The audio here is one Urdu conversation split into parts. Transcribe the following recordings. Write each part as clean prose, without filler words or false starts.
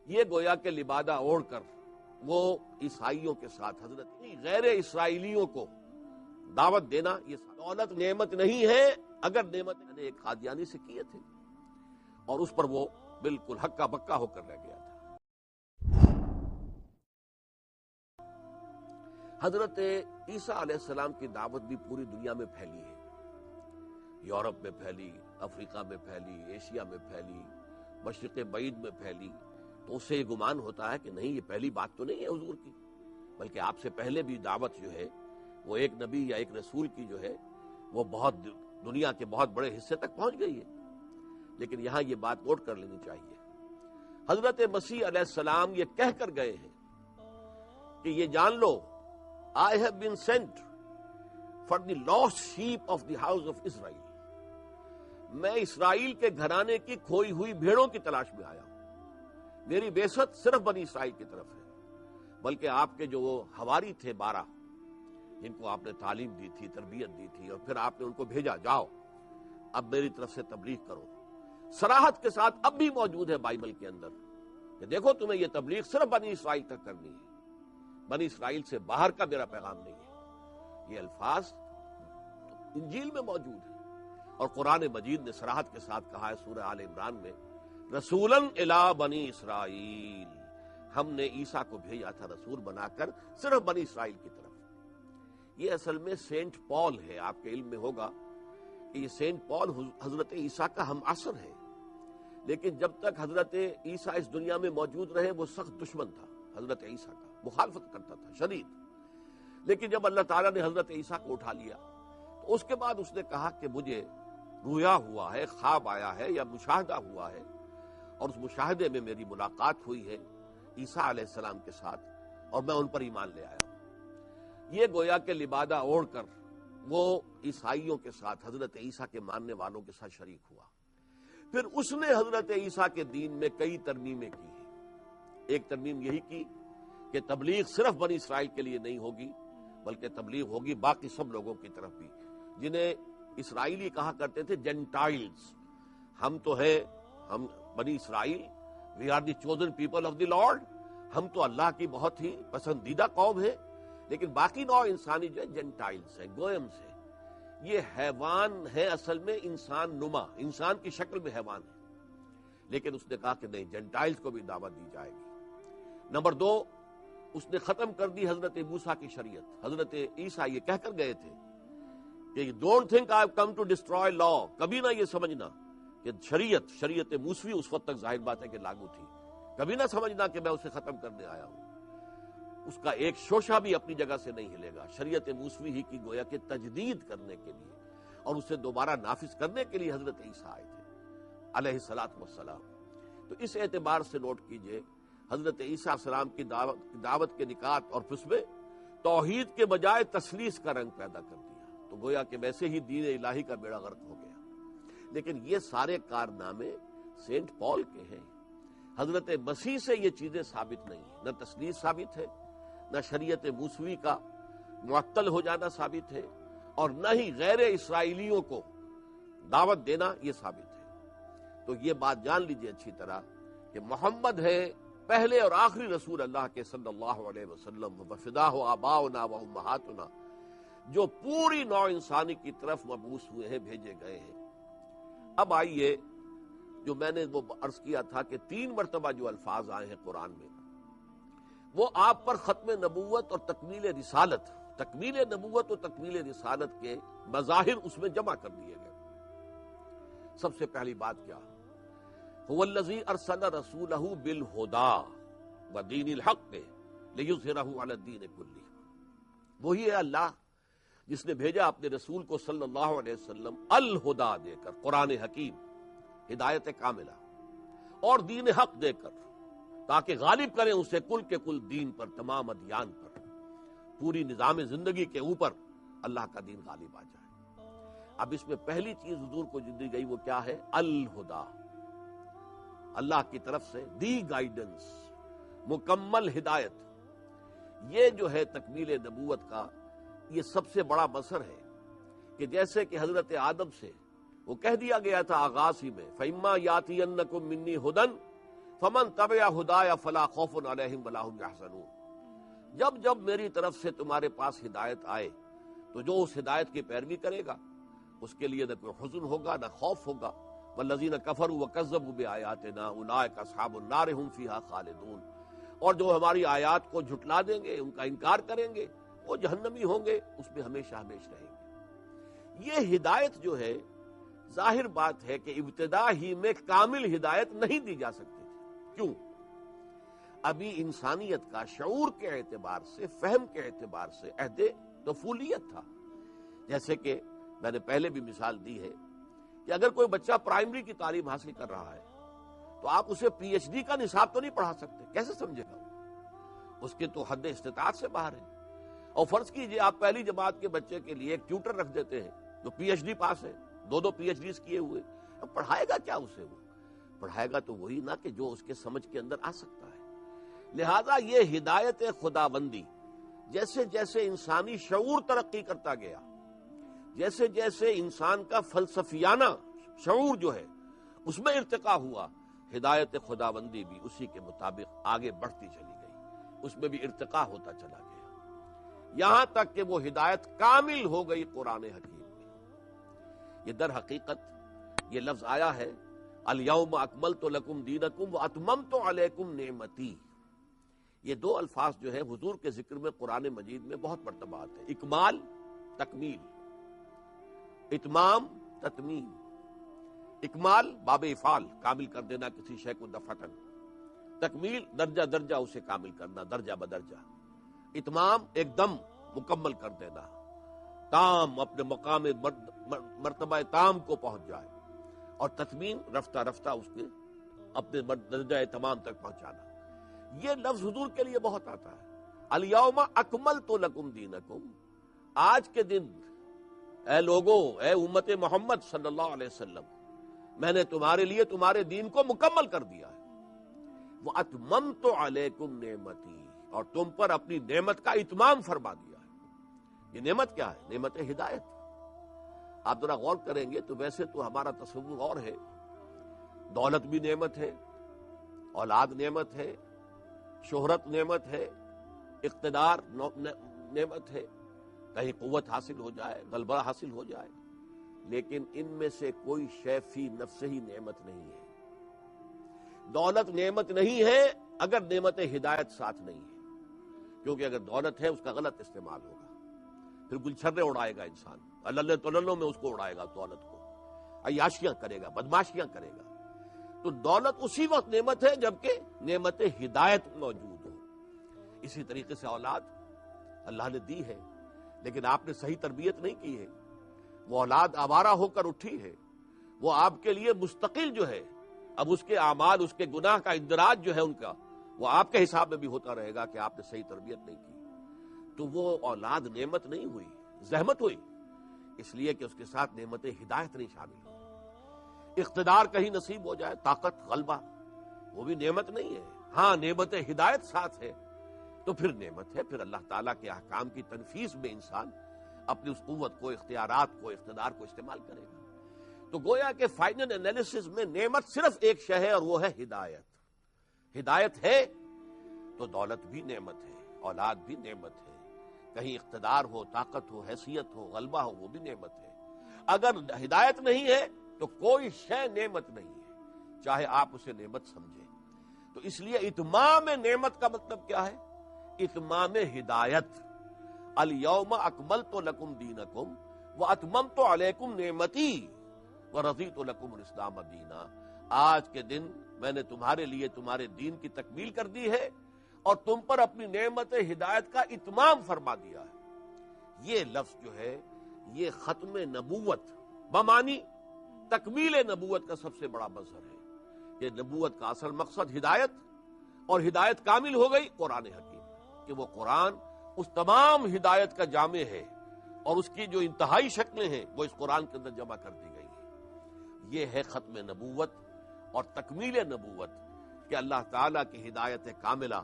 یہ گویا کہ لبادہ اوڑھ کر وہ عیسائیوں کے ساتھ حضرت غیر اسرائیلیوں کو دعوت دینا، یہ دولت نعمت نہیں ہے، اگر نعمت نے ایک قادیانی سے کیے تھے اور اس پر وہ بالکل ہکا بکا ہو کر رہ گیا تھا۔ حضرت عیسیٰ علیہ السلام کی دعوت بھی پوری دنیا میں پھیلی ہے، یورپ میں پھیلی، افریقہ میں پھیلی، ایشیا میں پھیلی، مشرق بعید میں پھیلی، تو اس سے یہ گمان ہوتا ہے کہ نہیں، یہ پہلی بات تو نہیں ہے حضور کی، بلکہ آپ سے پہلے بھی دعوت جو ہے وہ ایک نبی یا ایک رسول کی جو ہے وہ بہت دنیا کے بہت بڑے حصے تک پہنچ گئی ہے۔ لیکن یہاں یہ بات نوٹ کر لینی چاہیے، حضرت مسیح علیہ السلام یہ کہہ کر گئے ہیں کہ یہ جان لو I have been sent for the lost sheep of the house of Israel. میں اسرائیل کے گھرانے کی کھوئی ہوئی بھیڑوں کی تلاش میں آیا ہوں۔ میری بعثت صرف بنی اسرائیل کی طرف ہے، بلکہ آپ کے جو وہ حواری تھے 12 جن کو آپ نے تعلیم دی تھی، تربیت دی تھی، اور پھر آپ نے ان کو بھیجا، جاؤ اب میری طرف سے تبلیغ کرو۔ صراحت کے ساتھ اب بھی موجود ہے بائبل کے اندر کہ دیکھو تمہیں یہ تبلیغ صرف بنی اسرائیل تک کرنی ہے، بنی اسرائیل سے باہر کا میرا پیغام نہیں ہے۔ یہ الفاظ انجیل میں موجود ہیں، اور قرآن مجید نے صراحت کے ساتھ کہا ہے سورہ آل عمران میں، رسولاً الی بنی اسرائیل، ہم نے عیسیٰ کو بھیجا تھا رسول بنا کر صرف بنی اسرائیل کی طرف۔ یہ اصل میں سینٹ پال ہے، آپ کے علم میں ہوگا کہ یہ سینٹ پال حضرت عیسیٰ کا ہم عصر ہے، لیکن جب تک حضرت عیسیٰ اس دنیا میں موجود رہے وہ سخت دشمن تھا حضرت عیسیٰ کا، مخالفت کرتا تھا شدید۔ لیکن جب اللہ تعالیٰ نے حضرت عیسیٰ کو اٹھا لیا تو اس کے بعد اس نے کہا کہ مجھے رویا ہوا ہے، خواب آیا ہے یا مشاہدہ ہوا ہے، اور اس مشاہدے میں میری ملاقات ہوئی ہے عیسیٰ علیہ السلام کے ساتھ، اور میں ان پر ایمان لے آیا ہوں۔ یہ گویا کہ لبادہ اوڑھ کر وہ عیسائیوں کے ساتھ، حضرت عیسیٰ کے ماننے والوں کے ساتھ شریک ہوا۔ پھر اس نے حضرت عیسیٰ کے دین میں کئی ترمیمیں کی ہیں۔ ایک ترمیم یہی کی کہ تبلیغ صرف بنی اسرائیل کے لیے نہیں ہوگی، بلکہ تبلیغ ہوگی باقی سب لوگوں کی طرف بھی، جنہیں اسرائیلی کہا کرتے تھے جینٹائلز۔ ہم تو ہیں، ہم بنی اسرائیل، we are the chosen people of the Lord, ہم تو اللہ کی بہت ہی پسندیدہ قوم ہے، لیکن باقی نوع انسانی جو ہے جینٹائلز ہیں، گوئمز ہیں۔ یہ حیوان ہے اصل میں، انسان نما، انسان کی شکل میں حیوان ہے، لیکن اس نے کہا کہ نہیں، جینٹائلز کو بھی دعوت دی جائے گی۔ نمبر 2، اس نے ختم کر دی حضرت موسیٰ کی شریعت۔ حضرت عیسیٰ یہ کہہ کر گئے تھے کہ don't think I have come to destroy law, کبھی نہ یہ سمجھنا کہ شریعت موسوی اس وقت تک ظاہر بات ہے کہ لاگو تھی، کبھی نہ سمجھنا کہ میں اسے ختم کرنے آیا ہوں۔ اس کا ایک شوشہ بھی اپنی جگہ سے نہیں ہلے گا، شریعت موسوی ہی کی گویا کہ تجدید کرنے کے لیے اور اسے دوبارہ نافذ کرنے کے لیے حضرت عیسیٰ آئے تھے علیہ الصلاۃ والسلام۔ تو اس اعتبار سے نوٹ کیجئے حضرت عیسیٰ علیہ السلام کی دعوت کے نکات، اور پھر اس میں توحید کے بجائے تثلیث کا رنگ پیدا کر دیا، تو گویا کہ ویسے ہی دین الہی کا بیڑا غرق ہو گیا۔ لیکن یہ سارے کارنامے سینٹ پال کے ہیں، حضرت مسیح سے یہ چیزیں ثابت نہیں ہیں، نہ تثلیث ثابت ہے، نہ شریعت موسوی کا معطل ہو جانا ثابت ہے، اور نہ ہی غیر اسرائیلیوں کو دعوت دینا یہ ثابت ہے۔ تو یہ بات جان لیجیے اچھی طرح کہ محمد ہے پہلے اور آخری رسول اللہ کے صلی اللہ علیہ وسلم، وفداہ آباؤنا و امہاتنا، جو پوری نوع انسانی کی طرف مبعوث ہوئے ہیں، بھیجے گئے ہیں۔ اب آئیے، جو میں نے وہ عرض کیا تھا کہ 3 مرتبہ جو الفاظ آئے ہیں قرآن میں، وہ آپ پر ختم نبوت اور تکمیل رسالت، تکمیل نبوت اور تکمیل رسالت کے مظاہر اس میں جمع کر دیے گئے۔ سب سے پہلی بات کیا؟ هو الذی ارسل رسولہ بالہدی ودین الحق لیظہرہ علی الدین کلہ، وہی ہے اللہ جس نے بھیجا اپنے رسول کو صلی اللہ علیہ وسلم الہدا دے کر، قرآن حکیم، ہدایت کاملہ، اور دین حق دے کر، تاکہ غالب کریں اسے کل کے کل دین پر، تمام ادیان پر، پوری نظام زندگی کے اوپر اللہ کا دین غالب آ جائے۔ اب اس میں پہلی چیز حضور کو دی گئی وہ کیا ہے؟ الہدا، اللہ کی طرف سے دی گائیڈنس، مکمل ہدایت۔ یہ جو ہے تکمیل نبوت کا یہ سب سے بڑا مظہر ہے کہ جیسے کہ حضرت آدم سے وہ کہہ دیا گیا تھا آغاز ہی میں، فَإِمَّا يَأْتِيَنَّكُم مِّنِّي هُدًى فمن تبع ہدایا فلا خوف علیہم ولا هم یحزنون، جب جب میری طرف سے تمہارے پاس ہدایت آئے تو جو اس ہدایت کی پیروی کرے گا اس کے لیے نہ کوئی حزن ہوگا نہ خوف ہوگا. والذین کفروا وکذبوا بآیاتنا اولئک اصحاب النار هم فیها خالدون، اور جو ہماری آیات کو جھٹلا دیں گے، ان کا انکار کریں گے، وہ جہنمی ہوں گے، اس میں ہمیشہ ہمیش رہیں گے. یہ ہدایت جو ہے، ظاہر بات ہے کہ ابتدا ہی میں کامل ہدایت نہیں دی جا سکتی تھی. کیوں؟ ابھی انسانیت کا شعور کے اعتبار سے، فہم کے اعتبار سے عہد طفولیت تھا. جیسے کہ میں نے پہلے بھی مثال دی ہے کہ اگر کوئی بچہ پرائمری کی تعلیم حاصل کر رہا ہے تو آپ اسے پی ایچ ڈی کا نصاب تو نہیں پڑھا سکتے، کیسے سمجھے گا؟ اس کے تو حد استطاعت سے باہر ہے. اور فرض کیجئے آپ پہلی جماعت کے بچے کے لیے ایک ٹیوٹر رکھ دیتے ہیں جو پی ایچ ڈی پاس ہے، دو پی ایچ ڈیز کیے ہوئے، اب پڑھائے گا کیا اسے؟ وہ پڑھائے گا تو وہی نہ کہ جو اس کے سمجھ کے اندر آ سکتا ہے. لہذا یہ ہدایت خداوندی جیسے جیسے انسانی شعور ترقی کرتا گیا، جیسے جیسے انسان کا فلسفیانہ شعور جو ہے اس میں ارتقا ہوا، ہدایت خداوندی بھی اسی کے مطابق آگے بڑھتی چلی گئی، اس میں بھی ارتقا ہوتا چلا گیا، یہاں تک کہ وہ ہدایت کامل ہو گئی قرآن حکیم میں. یہ در حقیقت یہ لفظ آیا ہے الیوم اکملت لکم دینکم واتممت علیکم نعمتی. یہ دو الفاظ جو ہے حضور کے ذکر میں قرآن مجید میں بہت مرتبہ آتے ہیں. اکمال، تکمیل، اتمام، تتمیم. اکمال باب افعال، کامل کر دینا کسی شے کو دفعتاً. تکمیل درجہ درجہ اسے کامل کرنا، درجہ بدرجہ. اتمام ایک دم مکمل کر دینا، تام اپنے مقام مرتبہ تام کو پہنچ جائے. اور تتمیم رفتہ رفتہ اس کے اپنے درجہ تمام تک پہنچانا. یہ لفظ حضور کے لیے بہت آتا ہے. الیوم اکملت لکم دینکم، آج کے دن اے لوگوں، اے امت محمد صلی اللہ علیہ وسلم، میں نے تمہارے لیے تمہارے دین کو مکمل کر دیا ہے. واتممت علیکم نعمتی، اور تم پر اپنی نعمت کا اتمام فرما دیا ہے. یہ نعمت کیا ہے؟ نعمت ہدایت. آپ ذرا غور کریں گے تو ویسے تو ہمارا تصور اور ہے، دولت بھی نعمت ہے، اولاد نعمت ہے، شہرت نعمت ہے، اقتدار نعمت ہے، کہیں قوت حاصل ہو جائے، غلبہ حاصل ہو جائے، لیکن ان میں سے کوئی شے فی نفسہ ہی نعمت نہیں ہے. دولت نعمت نہیں ہے اگر نعمت ہدایت ساتھ نہیں ہے، کیونکہ اگر دولت ہے اس کا غلط استعمال ہوگا، پھر گلچھرے اڑائے گا انسان، اللہ تللوں میں اس کو اڑائے گا، دولت کو عیاشیاں کرے گا، بدماشیاں کرے گا. تو دولت اسی وقت نعمت ہے جبکہ نعمت ہدایت موجود ہو. اسی طریقے سے اولاد اللہ نے دی ہے لیکن آپ نے صحیح تربیت نہیں کی ہے، وہ اولاد آوارہ ہو کر اٹھی ہے، وہ آپ کے لیے مستقل جو ہے، اب اس کے اعمال، اس کے گناہ کا اندراج جو ہے ان کا، وہ آپ کے حساب میں بھی ہوتا رہے گا کہ آپ نے صحیح تربیت نہیں کی. تو وہ اولاد نعمت نہیں ہوئی، زحمت ہوئی، اس لیے کہ اس کے ساتھ نعمت ہدایت نہیں شامل ہوئی. اقتدار کہیں نصیب ہو جائے، طاقت، غلبہ، وہ بھی نعمت نہیں ہے. ہاں نعمت ہدایت ساتھ ہے تو پھر نعمت ہے، پھر اللہ تعالیٰ کے احکام کی تنفیذ میں انسان اپنی اس قوت کو، اختیارات کو، اقتدار کو استعمال کرے گا. تو گویا کہ فائنل انالیسس میں نعمت صرف ایک شے ہے اور وہ ہے ہدایت. ہدایت ہے تو دولت بھی نعمت ہے، اولاد بھی نعمت ہے، کہیں اقتدار ہو، طاقت ہو، حیثیت ہو، غلبہ ہو، وہ بھی نعمت ہے. اگر ہدایت نہیں ہے تو کوئی شے نعمت نہیں ہے، چاہے آپ اسے نعمت سمجھیں. تو اس لیے اتمام نعمت کا مطلب کیا ہے؟ اتمام ہدایت. الیوم اکملت لکم دینکم واتممت علیکم نعمتی ورضیت لکم الاسلام دینا. آج کے دن میں نے تمہارے لیے تمہارے دین کی تکمیل کر دی ہے اور تم پر اپنی نعمت ہدایت کا اتمام فرما دیا ہے. یہ لفظ جو ہے یہ ختم نبوت بمانی تکمیل نبوت کا سب سے بڑا مظہر ہے. کہ نبوت کا اصل مقصد ہدایت، اور ہدایت کامل ہو گئی قرآن حکیم، کہ وہ قرآن اس تمام ہدایت کا جامع ہے اور اس کی جو انتہائی شکلیں ہیں وہ اس قرآن کے اندر جمع کر دی گئی ہیں. یہ ہے ختم نبوت اور تکمیل نبوت، کہ اللہ تعالیٰ کی ہدایت کاملہ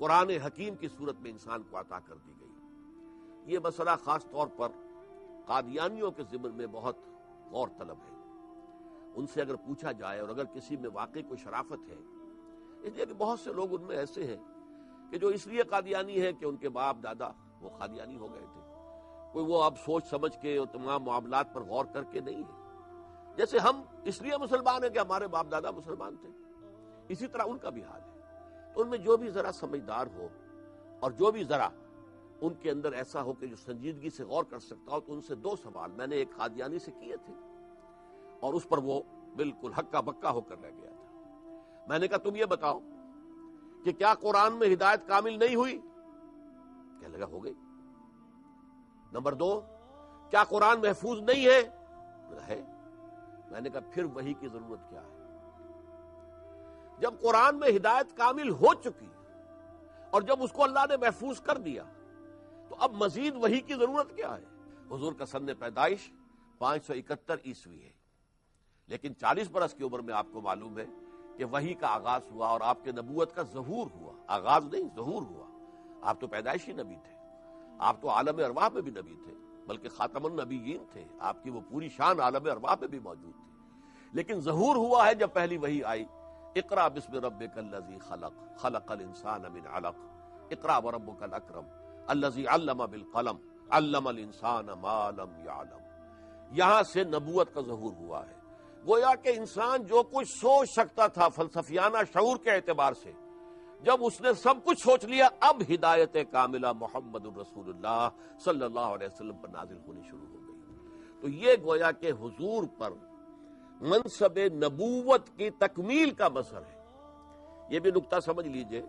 قرآن حکیم کی صورت میں انسان کو عطا کر دی گئی. یہ مسئلہ خاص طور پر قادیانیوں کے ضمن میں بہت غور طلب ہے. ان سے اگر پوچھا جائے اور اگر کسی میں واقعی کوئی شرافت ہے، اس لیے کہ بہت سے لوگ ان میں ایسے ہیں کہ جو اس لیے قادیانی ہیں کہ ان کے باپ دادا وہ قادیانی ہو گئے تھے. کوئی وہ اب سوچ سمجھ کے اور تمام معاملات پر غور کر کے نہیں ہے. جیسے ہم اس لیے مسلمان ہیں کہ ہمارے باپ دادا مسلمان تھے، اسی طرح ان کا بھی حال ہے. تو ان میں جو بھی ذرا سمجھدار ہو اور جو بھی ذرا ان کے اندر ایسا ہو کہ جو سنجیدگی سے غور کر سکتا ہو، تو ان سے دو سوال میں نے ایک قادیانی سے کیے تھے اور اس پر وہ بالکل ہکا بکا ہو کر رہ گیا تھا. میں نے کہا تم یہ بتاؤ کہ کیا قرآن میں ہدایت کامل نہیں ہوئی؟ کہنے لگا ہو گئی. نمبر 2، کیا قرآن محفوظ نہیں ہے؟ ہے. میں نے کہا پھر وحی کی ضرورت کیا ہے؟ جب قرآن میں ہدایت کامل ہو چکی اور جب اس کو اللہ نے محفوظ کر دیا تو اب مزید وحی کی ضرورت کیا ہے؟ حضور کا سن پیدائش 571 عیسوی ہے، لیکن 40 برس کی عمر میں آپ کو معلوم ہے کہ وحی کا آغاز ہوا اور آپ کے نبوت کا ظہور ہوا. آغاز نہیں، ظہور ہوا. آپ تو پیدائشی نبی تھے، آپ تو عالم ارواح میں بھی نبی تھے، بلکہ خاتم النبیین تھے. آپ کی وہ پوری شان عالم ارواح میں بھی موجود تھی. لیکن ظہور ہوا ہے جب پہلی وحی آئی، اقرا بسم ربک الذی خلق خلق الانسان من علق اقرا وربک الاکرم الذی علم بالقلم علم الانسان ما لم یعلم. یہاں سے نبوت کا ظہور ہوا ہے. گویا کہ انسان جو کچھ سوچ سکتا تھا فلسفیانہ شعور کے اعتبار سے، جب اس نے سب کچھ سوچ لیا، اب ہدایت کاملہ محمد الرسول اللہ صلی اللہ علیہ وسلم پر نازل ہونی شروع ہو گئی. تو یہ گویا کہ حضور پر منصب نبوت کی تکمیل کا مظہر ہے. یہ بھی نقطہ سمجھ لیجئے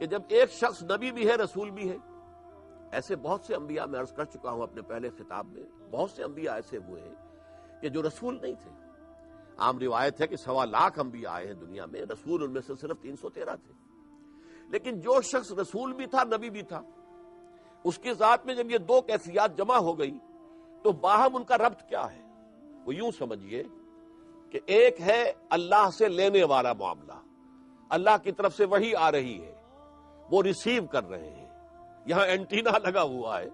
کہ جب ایک شخص نبی بھی ہے رسول بھی ہے، ایسے بہت سے انبیاء میں عرض کر چکا ہوں اپنے پہلے خطاب میں، بہت سے انبیاء ایسے ہوئے ہیں کہ جو رسول نہیں تھے. عام روایت ہے کہ 1.25 لاکھ انبیاء آئے ہیں دنیا میں، رسول ان میں سے صرف 313 تھے. لیکن جو شخص رسول بھی تھا نبی بھی تھا، اس کی ذات میں جب یہ دو کیفیات جمع ہو گئی تو باہم ان کا ربط کیا ہے؟ وہ یوں سمجھیے کہ ایک ہے اللہ سے لینے والا معاملہ، اللہ کی طرف سے وحی آ رہی ہے، وہ ریسیو کر رہے ہیں. یہاں اینٹینا لگا ہوا ہے،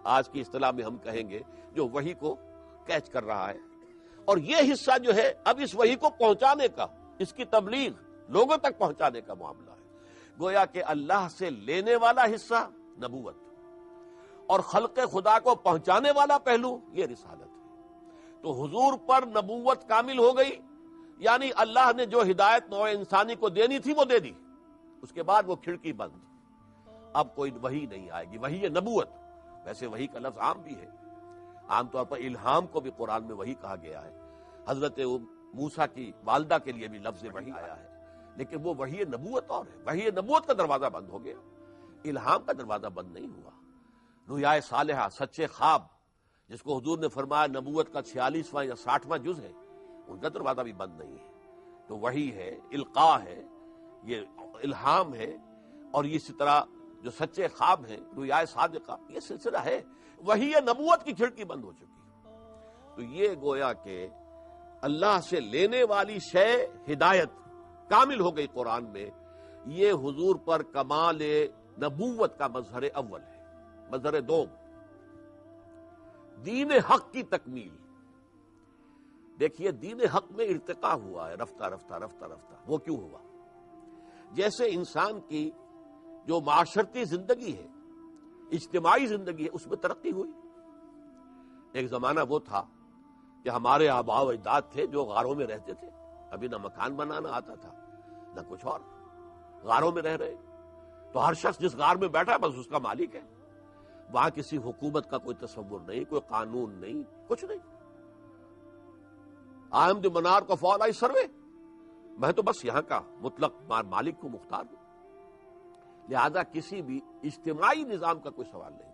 آج کی اصطلاح میں ہم کہیں گے، جو وحی کو کیچ کر رہا ہے. اور یہ حصہ جو ہے اب اس وحی کو پہنچانے کا، اس کی تبلیغ لوگوں تک پہنچانے کا معاملہ ہے. گویا کہ اللہ سے لینے والا حصہ نبوت اور خلق خدا کو پہنچانے والا پہلو یہ رسالت ہے. تو حضور پر نبوت کامل ہو گئی، یعنی اللہ نے جو ہدایت نوع انسانی کو دینی تھی وہ دے دی. اس کے بعد وہ کھڑکی بند، اب کوئی وحی نہیں آئے گی. وحی ہے نبوت. ویسے وحی کا لفظ عام بھی ہے، عام طور پر الہام کو بھی قرآن میں وحی کہا گیا ہے. حضرت موسیٰ کی والدہ کے لیے بھی لفظ وحی آیا ہے، لیکن وہ وحی نبوت اور ہے. وحی نبوت کا دروازہ بند ہو گیا، الہام کا دروازہ بند نہیں ہوا. رؤیا صالحہ، سچے خواب، جس کو حضور نے فرمایا نبوت کا 46واں یا 60واں جز ہے، ان کا دروازہ بھی بند نہیں ہے. تو وحی ہے، القاء ہے، یہ الہام ہے، اور اسی طرح جو سچے خواب ہیں، رؤیا صادقہ، یہ سلسلہ ہے. وحی نبوت کی کھڑکی بند ہو چکی. تو یہ گویا کہ اللہ سے لینے والی شے ہدایت کامل ہو گئی قرآن میں. یہ حضور پر کمال نبوت کا مظہر اول ہے. مظہر دوم، دین حق کی تکمیل. دیکھیے دین حق میں ارتقا ہوا ہے رفتہ رفتہ رفتہ رفتہ. وہ کیوں ہوا؟ جیسے انسان کی جو معاشرتی زندگی ہے، اجتماعی زندگی ہے، اس میں ترقی ہوئی. ایک زمانہ وہ تھا کہ ہمارے آباء و اجداد تھے جو غاروں میں رہتے تھے. ابھی نہ مکان بنانا آتا تھا نہ کچھ اور، غاروں میں رہ رہے. تو ہر شخص جس غار میں بیٹھا بس اس کا مالک ہے. وہاں کسی حکومت کا کوئی تصور نہیں، کوئی قانون نہیں، کچھ نہیں. I am the monarch of all I survey, میں تو بس یہاں کا مطلق مالک کو مختار ہوں. لہذا کسی بھی اجتماعی نظام کا کوئی سوال نہیں.